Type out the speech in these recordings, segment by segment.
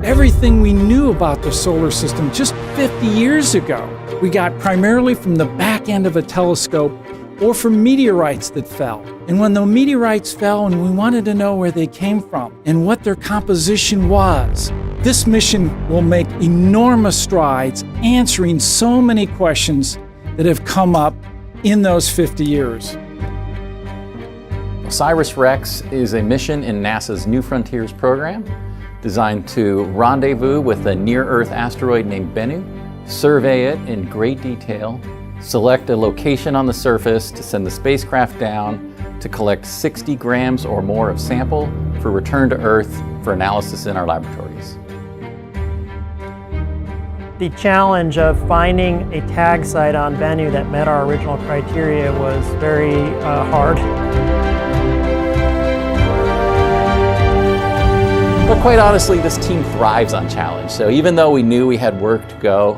everything we knew about the solar system just 50 years ago. We got primarily from the back end of a telescope or from meteorites that fell. And when the meteorites fell and we wanted to know where they came from and what their composition was, this mission will make enormous strides answering so many questions that have come up in those 50 years. OSIRIS-REx is a mission in NASA's New Frontiers program designed to rendezvous with a near-Earth asteroid named Bennu, survey it in great detail, select a location on the surface to send the spacecraft down to collect 60 grams or more of sample for return to Earth for analysis in our laboratories. The challenge of finding a tag site on Bennu that met our original criteria was very hard. But quite honestly, this team thrives on challenge. So even though we knew we had work to go,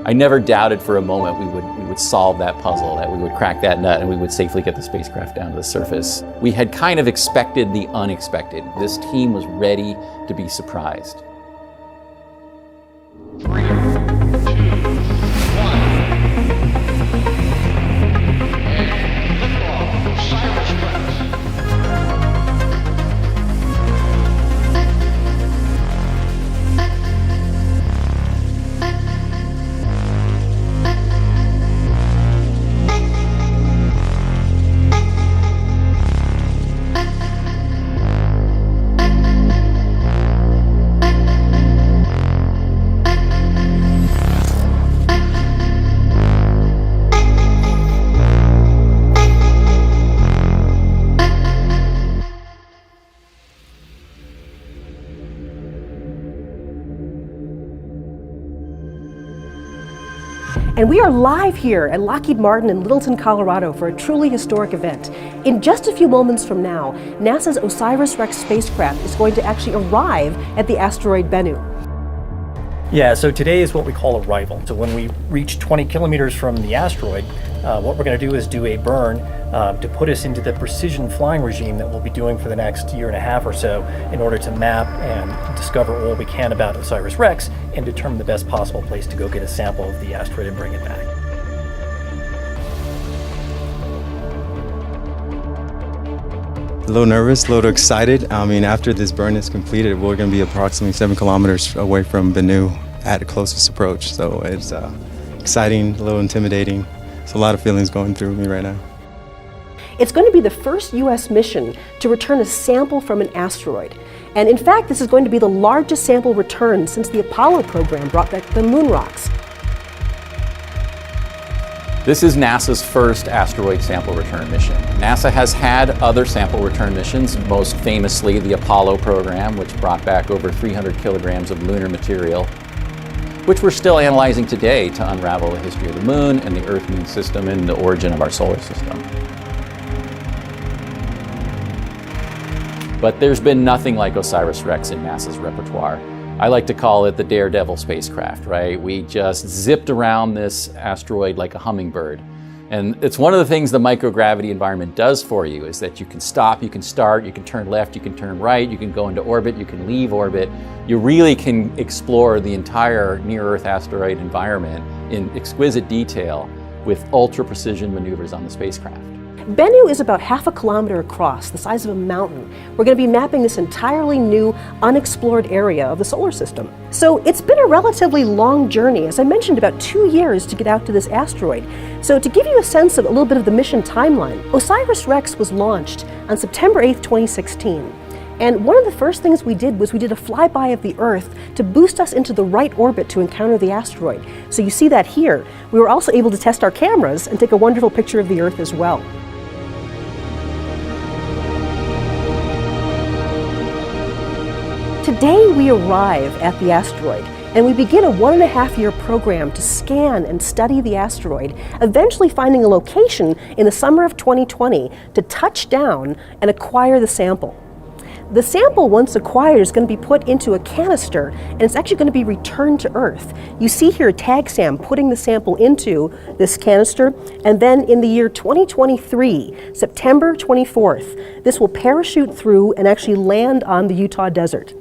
I never doubted for a moment we would solve that puzzle, that we would crack that nut and we would safely get the spacecraft down to the surface. We had kind of expected the unexpected. This team was ready to be surprised. 3, 2, 1. And liftoff, OSIRIS-REx. And we are live here at Lockheed Martin in Littleton, Colorado for a truly historic event. In just a few moments from now, NASA's OSIRIS-REx spacecraft is going to actually arrive at the asteroid Bennu. Yeah, so today is what we call arrival. So when we reach 20 kilometers from the asteroid, what we're going to do is do a burn to put us into the precision flying regime that we'll be doing for the next year and a half or so in order to map and discover all we can about OSIRIS-REx and determine the best possible place to go get a sample of the asteroid and bring it back. A little nervous, a little excited. I mean, after this burn is completed, we're going to be approximately 7 kilometers away from Bennu at the closest approach. So it's exciting, a little intimidating. There's a lot of feelings going through me right now. It's going to be the first U.S. mission to return a sample from an asteroid. And in fact, this is going to be the largest sample return since the Apollo program brought back the moon rocks. This is NASA's first asteroid sample return mission. NASA has had other sample return missions, most famously the Apollo program, which brought back over 300 kilograms of lunar material, which we're still analyzing today to unravel the history of the moon and the Earth-Moon system and the origin of our solar system. But there's been nothing like OSIRIS-REx in NASA's repertoire. I like to call it the daredevil spacecraft, right? We just zipped around this asteroid like a hummingbird. And it's one of the things the microgravity environment does for you, is that you can stop, you can start, you can turn left, you can turn right, you can go into orbit, you can leave orbit. You really can explore the entire near-Earth asteroid environment in exquisite detail with ultra-precision maneuvers on the spacecraft. Bennu is about half a kilometer across, the size of a mountain. We're going to be mapping this entirely new, unexplored area of the solar system. So it's been a relatively long journey, as I mentioned, about 2 years to get out to this asteroid. So to give you a sense of a little bit of the mission timeline, OSIRIS-REx was launched on September 8th, 2016. And one of the first things we did was we did a flyby of the Earth to boost us into the right orbit to encounter the asteroid. So you see that here. We were also able to test our cameras and take a wonderful picture of the Earth as well. Today we arrive at the asteroid and we begin a 1.5-year program to scan and study the asteroid, eventually finding a location in the summer of 2020 to touch down and acquire the sample. The sample, once acquired, is going to be put into a canister and it's actually going to be returned to Earth. You see here TagSam putting the sample into this canister, and then in the year 2023, September 24th, this will parachute through and actually land on the Utah desert.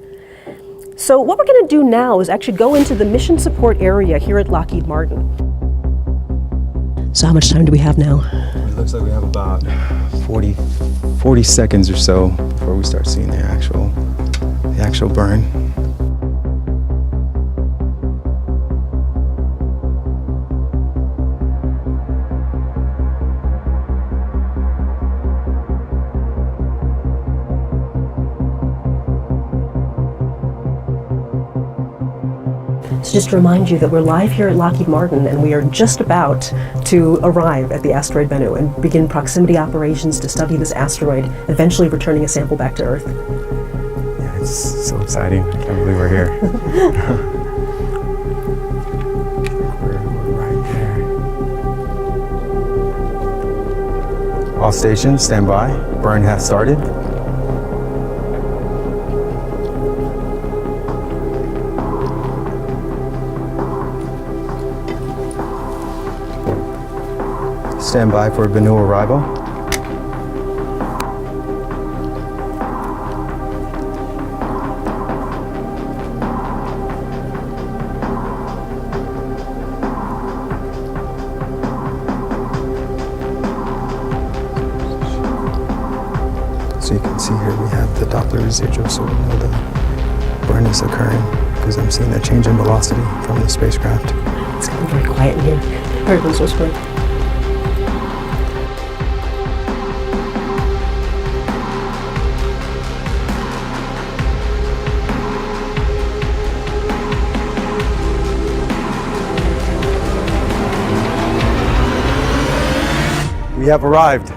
So what we're going to do now is actually go into the mission support area here at Lockheed Martin. So how much time do we have now? It looks like we have about 40 seconds or so before we start seeing the actual burn. So just to remind you that we're live here at Lockheed Martin and we are just about to arrive at the asteroid Bennu and begin proximity operations to study this asteroid, eventually returning a sample back to Earth. Yeah, it's so exciting. I can't believe we're here. We're right there. All stations, stand by. Burn has started. Stand by for Bennu arrival. So you can see here we have the Doppler residual, so we know the burn is occurring because I'm seeing a change in velocity from the spacecraft. It's getting very quiet in here. Everyone's whispering. We have arrived.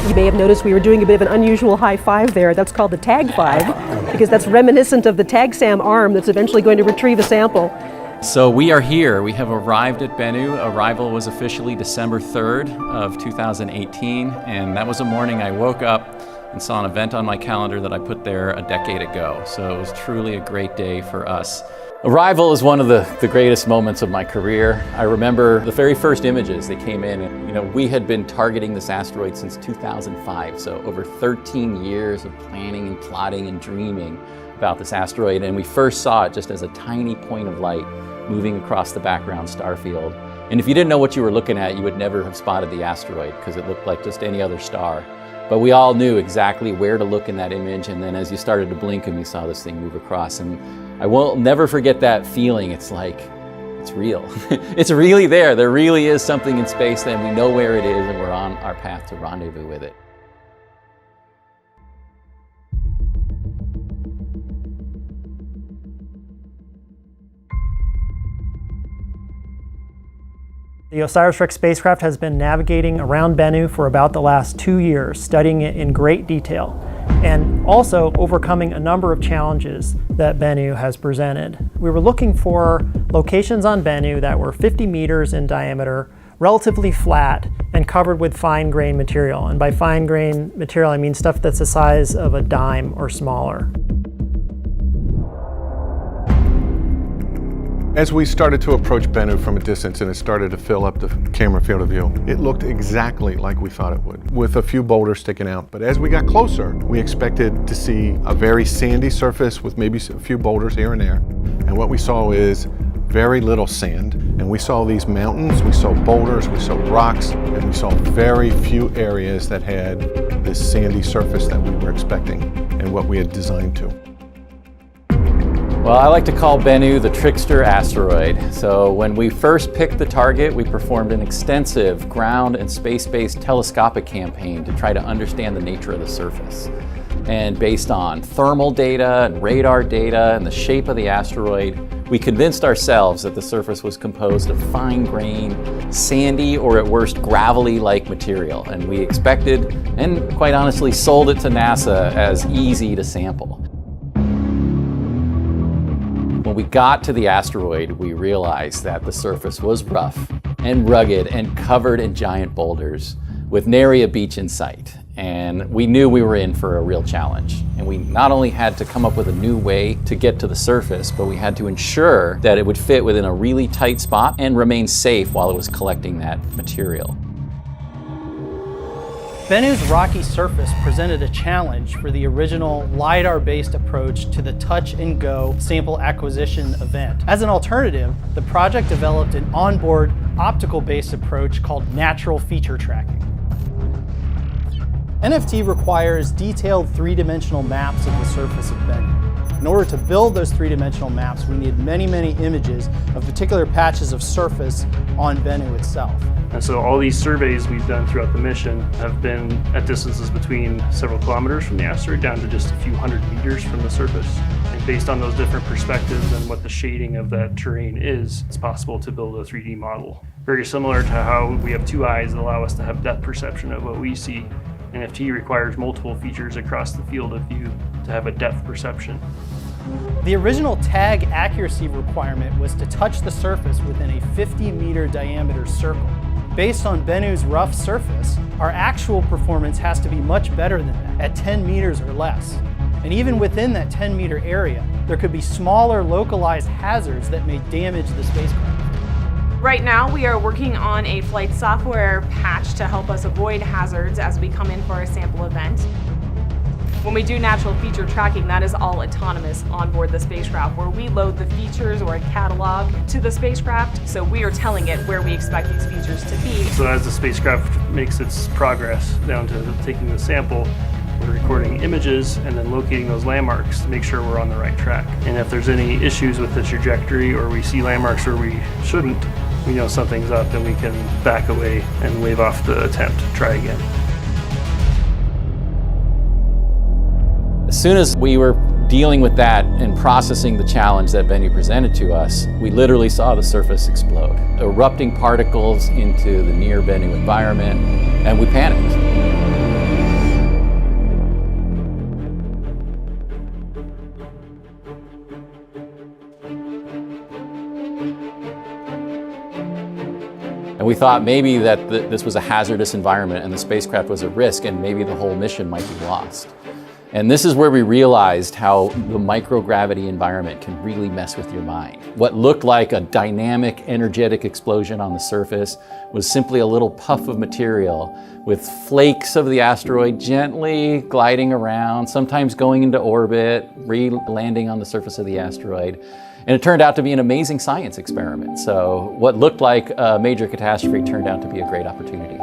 You may have noticed we were doing a bit of an unusual high five there. That's called the tag five, because that's reminiscent of the tag SAM arm that's eventually going to retrieve a sample. So we are here. We have arrived at Bennu. Arrival was officially December 3rd of 2018, and that was a morning I woke up and saw an event on my calendar that I put there a decade ago. So it was truly a great day for us. Arrival is one of the greatest moments of my career. I remember the very first images that came in, and we had been targeting this asteroid since 2005, so over 13 years of planning and plotting and dreaming about this asteroid, and we first saw it just as a tiny point of light moving across the background star field. And if you didn't know what you were looking at, you would never have spotted the asteroid because it looked like just any other star. But we all knew exactly where to look in that image, and then as you started to blink and you saw this thing move across, and I will never forget that feeling. It's like, it's real. It's really there. There really is something in space, and we know where it is, and we're on our path to rendezvous with it. The OSIRIS-REx spacecraft has been navigating around Bennu for about the last 2 years, studying it in great detail, and also overcoming a number of challenges that Bennu has presented. We were looking for locations on Bennu that were 50 meters in diameter, relatively flat, and covered with fine-grained material. And by fine-grained material, I mean stuff that's the size of a dime or smaller. As we started to approach Bennu from a distance and it started to fill up the camera field of view, it looked exactly like we thought it would, with a few boulders sticking out. But as we got closer, we expected to see a very sandy surface with maybe a few boulders here and there. And what we saw is very little sand. And we saw these mountains, we saw boulders, we saw rocks, and we saw very few areas that had this sandy surface that we were expecting and what we had designed to. Well, I like to call Bennu the trickster asteroid. So when we first picked the target, we performed an extensive ground and space-based telescopic campaign to try to understand the nature of the surface. And based on thermal data and radar data and the shape of the asteroid, we convinced ourselves that the surface was composed of fine-grained, sandy, or at worst gravelly-like material. And we expected, and quite honestly sold it to NASA as easy to sample. When we got to the asteroid, we realized that the surface was rough and rugged and covered in giant boulders with nary a beach in sight. And we knew we were in for a real challenge. And we not only had to come up with a new way to get to the surface, but we had to ensure that it would fit within a really tight spot and remain safe while it was collecting that material. Bennu's rocky surface presented a challenge for the original LiDAR-based approach to the touch-and-go sample acquisition event. As an alternative, the project developed an onboard optical-based approach called natural feature tracking. NFT requires detailed three-dimensional maps of the surface of Bennu. In order to build those three-dimensional maps, we need many, many images of particular patches of surface on Bennu itself. And so all these surveys we've done throughout the mission have been at distances between several kilometers from the asteroid down to just a few hundred meters from the surface. And based on those different perspectives and what the shading of that terrain is, it's possible to build a 3D model. Very similar to how we have two eyes that allow us to have depth perception of what we see. NFT requires multiple features across the field of view to have a depth perception. The original tag accuracy requirement was to touch the surface within a 50-meter diameter circle. Based on Bennu's rough surface, our actual performance has to be much better than that, at 10 meters or less. And even within that 10-meter area, there could be smaller localized hazards that may damage the spacecraft. Right now, we are working on a flight software patch to help us avoid hazards as we come in for a sample event. When we do natural feature tracking, that is all autonomous on board the spacecraft, where we load the features or a catalog to the spacecraft, so we are telling it where we expect these features to be. So as the spacecraft makes its progress down to taking the sample, we're recording images and then locating those landmarks to make sure we're on the right track. And if there's any issues with the trajectory or we see landmarks where we shouldn't, we know something's up and we can back away and wave off the attempt, try again. As soon as we were dealing with that and processing the challenge that Bennu presented to us, we literally saw the surface explode, erupting particles into the near Bennu environment, and we panicked. And we thought maybe that this was a hazardous environment and the spacecraft was at risk and maybe the whole mission might be lost. And this is where we realized how the microgravity environment can really mess with your mind. What looked like a dynamic, energetic explosion on the surface was simply a little puff of material with flakes of the asteroid gently gliding around, sometimes going into orbit, re-landing on the surface of the asteroid. And it turned out to be an amazing science experiment. So what looked like a major catastrophe turned out to be a great opportunity.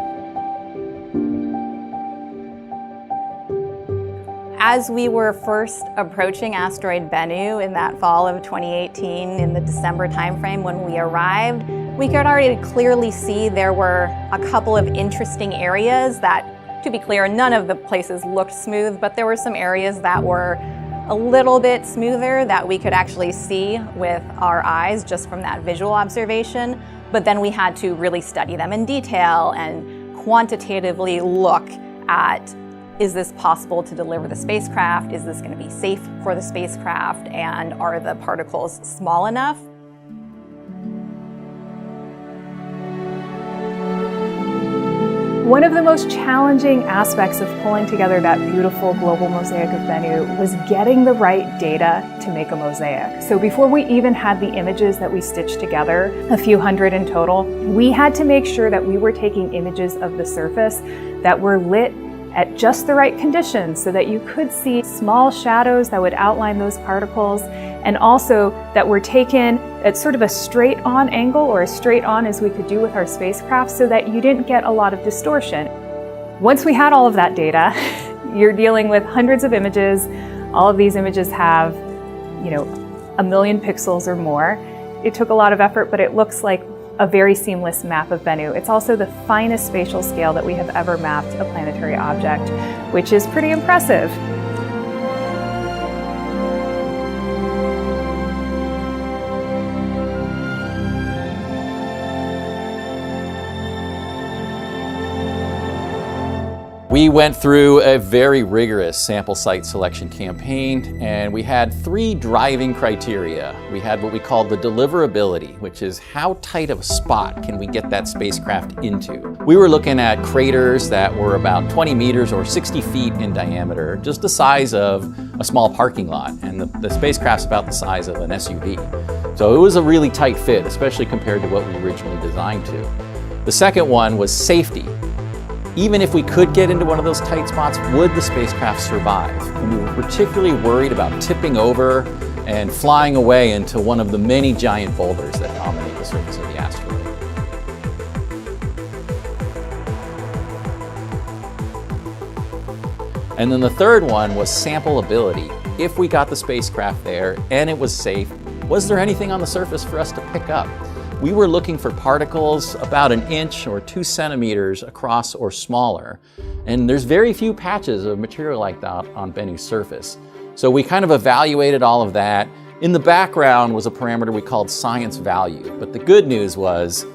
As we were first approaching asteroid Bennu in that fall of 2018, in the December timeframe when we arrived, we could already clearly see there were a couple of interesting areas that, to be clear, none of the places looked smooth, but there were some areas that were a little bit smoother that we could actually see with our eyes just from that visual observation. But then we had to really study them in detail and quantitatively look at, is this possible to deliver the spacecraft? Is this going to be safe for the spacecraft? And are the particles small enough? One of the most challenging aspects of pulling together that beautiful global mosaic of Bennu was getting the right data to make a mosaic. So before we even had the images that we stitched together, a few hundred in total, we had to make sure that we were taking images of the surface that were lit at just the right conditions so that you could see small shadows that would outline those particles, and also that were taken at sort of a straight on angle, or as straight on as we could do with our spacecraft, so that you didn't get a lot of distortion. Once we had all of that data, you're dealing with hundreds of images. All of these images have, 1 million pixels or more. It took a lot of effort, but it looks like a very seamless map of Bennu. It's also the finest spatial scale that we have ever mapped a planetary object, which is pretty impressive. We went through a very rigorous sample site selection campaign, and we had 3 driving criteria. We had what we called the deliverability, which is how tight of a spot can we get that spacecraft into. We were looking at craters that were about 20 meters or 60 feet in diameter, just the size of a small parking lot, and the spacecraft's about the size of an SUV. So it was a really tight fit, especially compared to what we originally designed to. The second one was safety. Even if we could get into one of those tight spots, would the spacecraft survive? And we were particularly worried about tipping over and flying away into one of the many giant boulders that dominate the surface of the asteroid. And then the third one was sampleability. If we got the spacecraft there and it was safe, was there anything on the surface for us to pick up? We were looking for particles about 1 inch or 2 centimeters across or smaller. And there's very few patches of material like that on Bennu's surface. So we kind of evaluated all of that. In the background was a parameter we called science value. But the good news was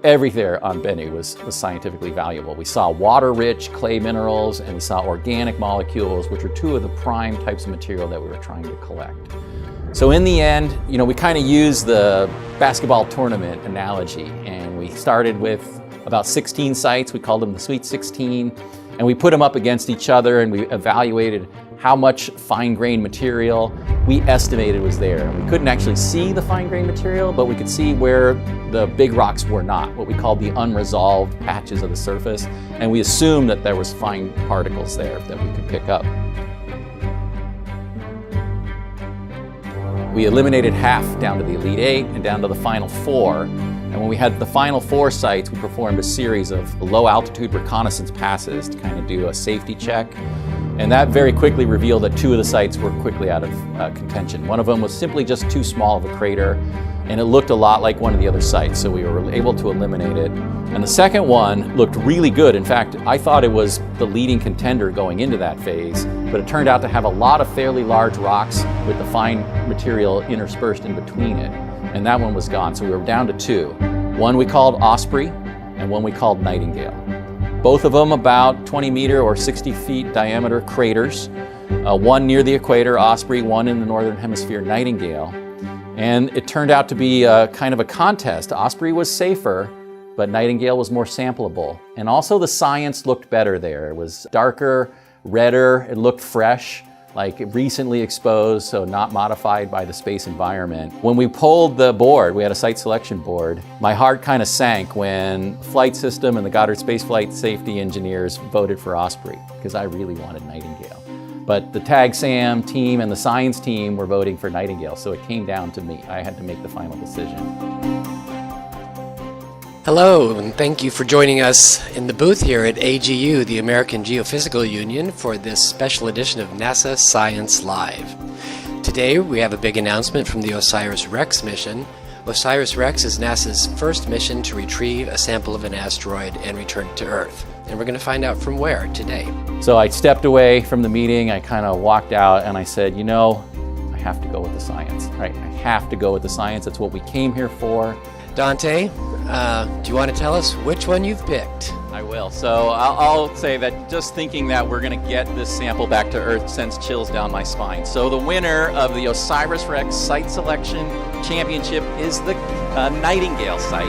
everything on Bennu was scientifically valuable. We saw water-rich clay minerals, and we saw organic molecules, which are 2 of the prime types of material that we were trying to collect. So in the end, we kind of used the basketball tournament analogy, and we started with about 16 sites. We called them the Sweet 16, and we put them up against each other, and we evaluated how much fine-grained material we estimated was there. We couldn't actually see the fine-grained material, but we could see where the big rocks were not, what we called the unresolved patches of the surface, and we assumed that there was fine particles there that we could pick up. We eliminated half down to the Elite 8 and down to the final 4. And when we had the final 4 sites, we performed a series of low altitude reconnaissance passes to kind of do a safety check. And that very quickly revealed that 2 of the sites were quickly out of contention. One of them was simply just too small of a crater, and it looked a lot like one of the other sites, so we were able to eliminate it. And the second one looked really good. In fact, I thought it was the leading contender going into that phase, but it turned out to have a lot of fairly large rocks with the fine material interspersed in between it. And that one was gone, so we were down to 2. One we called Osprey, and one we called Nightingale. Both of them about 20 meter or 60 feet diameter craters. One near the equator, Osprey, one in the northern hemisphere, Nightingale. And it turned out to be kind of a contest. Osprey was safer, but Nightingale was more sampleable. And also the science looked better there. It was darker, redder, it looked fresh, like recently exposed, so not modified by the space environment. When we pulled the board, we had a site selection board, my heart kind of sank when Flight System and the Goddard Space Flight Safety engineers voted for Osprey, because I really wanted Nightingale. But the TAG-SAM team and the science team were voting for Nightingale, so it came down to me. I had to make the final decision. Hello, and thank you for joining us in the booth here at AGU, the American Geophysical Union, for this special edition of NASA Science Live. Today we have a big announcement from the OSIRIS-REx mission. OSIRIS-REx is NASA's first mission to retrieve a sample of an asteroid and return it to Earth. And we're going to find out from where today. So I stepped away from the meeting, I kind of walked out and I said, I have to go with the science, right? I have to go with the science, that's what we came here for. Dante, do you want to tell us which one you've picked? I will. So I'll say that just thinking that we're going to get this sample back to Earth sends chills down my spine. So the winner of the OSIRIS-REx Site Selection Championship is the Nightingale site.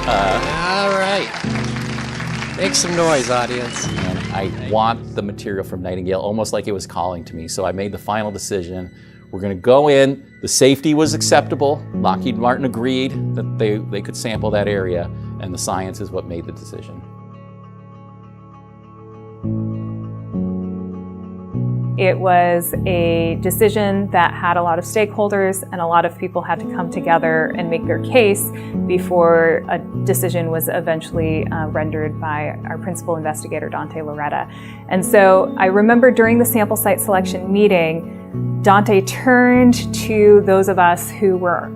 All right. Make some noise, audience. And I want the material from Nightingale almost like it was calling to me. So I made the final decision. We're going to go in. The safety was acceptable. Lockheed Martin agreed that they could sample that area, and the science is what made the decision. It was a decision that had a lot of stakeholders, and a lot of people had to come together and make their case before a decision was eventually rendered by our principal investigator, Dante Loretta. And so I remember during the sample site selection meeting, Dante turned to those of us who were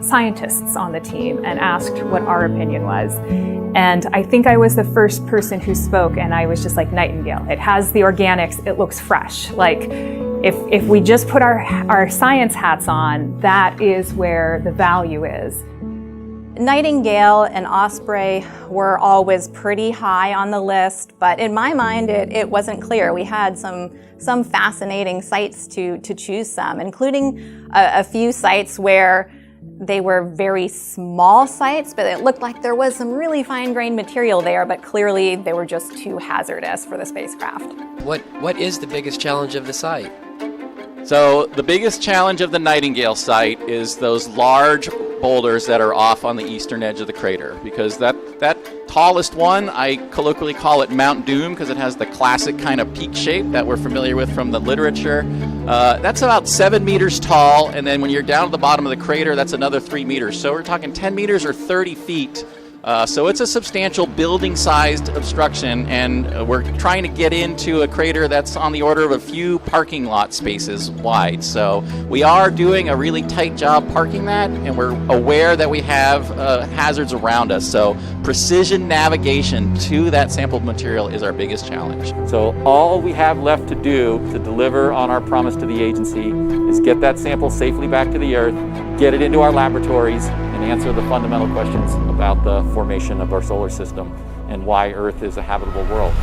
scientists on the team and asked what our opinion was. And I think I was the first person who spoke, and I was just like, Nightingale. It has the organics, it looks fresh. Like, if we just put our science hats on, that is where the value is. Nightingale and Osprey were always pretty high on the list, but in my mind it wasn't clear. We had some fascinating sites to choose some, including a few sites where they were very small sites, but it looked like there was some really fine-grained material there, but clearly they were just too hazardous for the spacecraft. What is the biggest challenge of the site? So the biggest challenge of the Nightingale site is those large boulders that are off on the eastern edge of the crater, because that tallest one, I colloquially call it Mount Doom because it has the classic kind of peak shape that we're familiar with from the literature. That's about 7 meters tall, and then when you're down at the bottom of the crater, that's another 3 meters. So we're talking 10 meters or 30 feet. So it's a substantial building-sized obstruction, and we're trying to get into a crater that's on the order of a few parking lot spaces wide. So we are doing a really tight job parking that, and we're aware that we have hazards around us. So precision navigation to that sampled material is our biggest challenge. So all we have left to do to deliver on our promise to the agency is get that sample safely back to the Earth, get it into our laboratories, and answer the fundamental questions about the formation of our solar system and why Earth is a habitable world.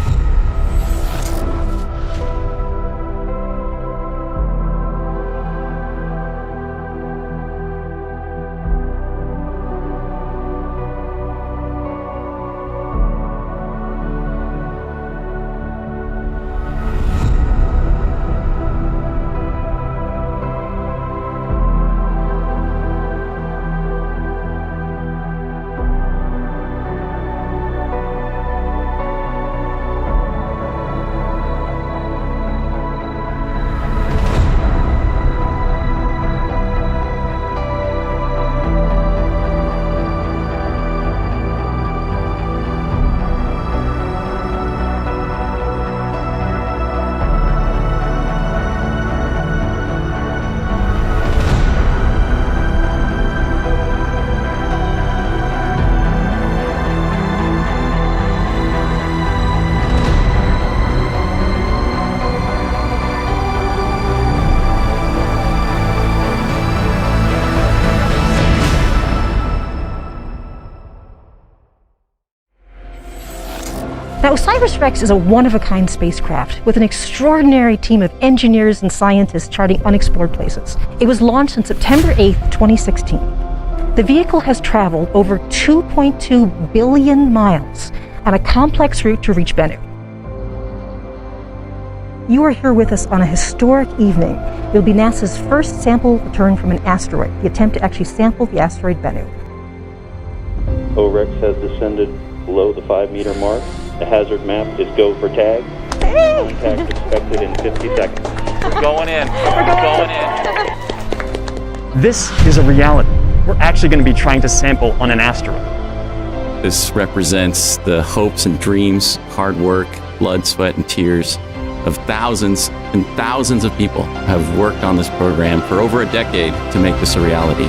Now, OSIRIS-REx is a one-of-a-kind spacecraft with an extraordinary team of engineers and scientists charting unexplored places. It was launched on September 8th, 2016. The vehicle has traveled over 2.2 billion miles on a complex route to reach Bennu. You are here with us on a historic evening. It will be NASA's first sample return from an asteroid, the attempt to actually sample the asteroid Bennu. OREX has descended below the 5-meter mark. The hazard map is go for tag. Contact expected in 50 seconds. We're going in. We're going in. This is a reality. We're actually going to be trying to sample on an asteroid. This represents the hopes and dreams, hard work, blood, sweat, and tears of thousands and thousands of people who have worked on this program for over a decade to make this a reality.